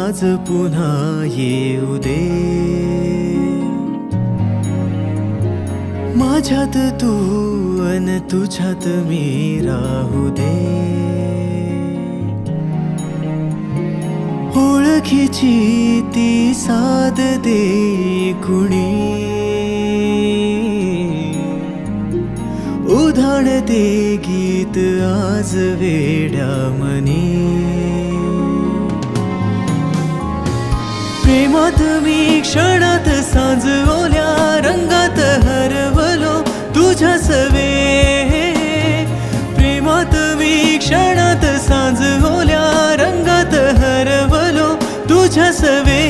आज पुन्हा येऊ दे, माझ्यात तू अन तुझ्यात मी राहू दे. ओळखीची ती साद दे कुणी, उधाण दे गीत आज वेड्या मनी. प्रेमात मी क्षणात सांज ओल्या रंगात हरवलो तुझ्या सवे. प्रेमात मी क्षणात सांज ओल्या रंगात हरवलो तुझ्या सवे.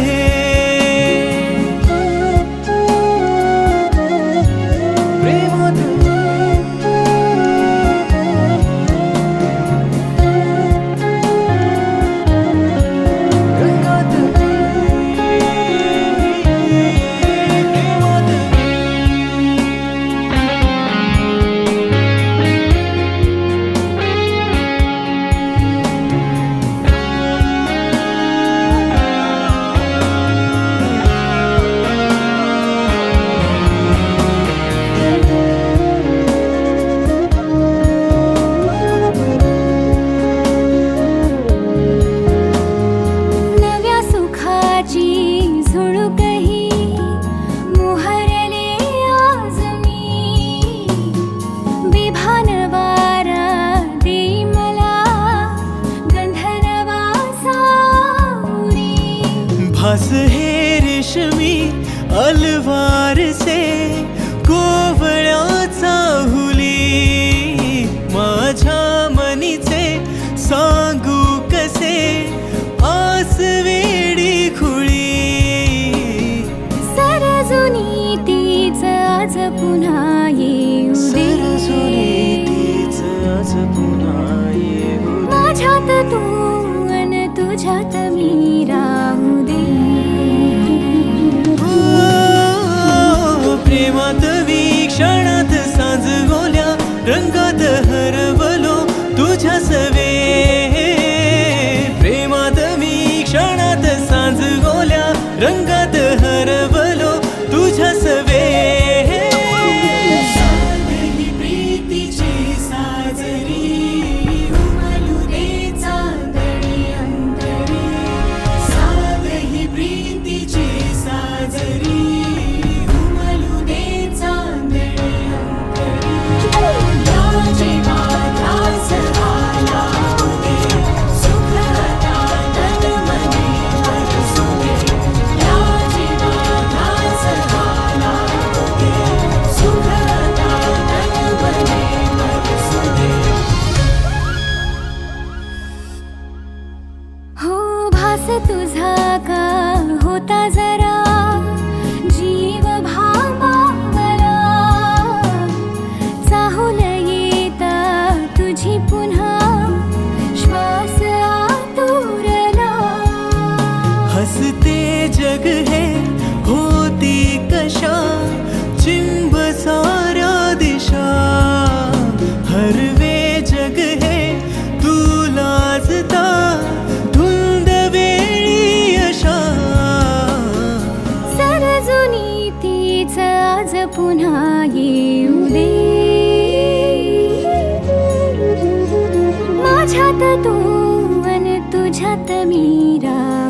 भास हे रेशमी अलवार से कोवळ्याचा हुली. माझ्या मनीचे सांगू कसे आस वेडी खुळी. सरजुनी तीच आज पुन्हा येऊ दे, तीच आज पुन्हा येऊ दे. माझ्यात तू अन तुझ्यात मी राहू दे. प्रेमात मी क्षणात सांज गोल्या रंगात हरवलो तुझ्या सवे. प्रेमात मी क्षणात सांज गोल्या रंगात हरवलो तुझ्या सवे. ही प्रीतीची साजरी उमलू दे चांदणी अंतरी. साध ही प्रीतीची साजरी तुझा का होता जरा जीव भावाला. चाहूल येता तुझी पुन्हा श्वास आतुरला. हसते जग है होती कशा चिंब साऱ्या दिशा. हरवे जग है तू लाजता धुंद वेळी अशा. सरजुनी तीच आज पुन्हा येऊ दे, माझ्यात तू अन तुझ्यात मी राहू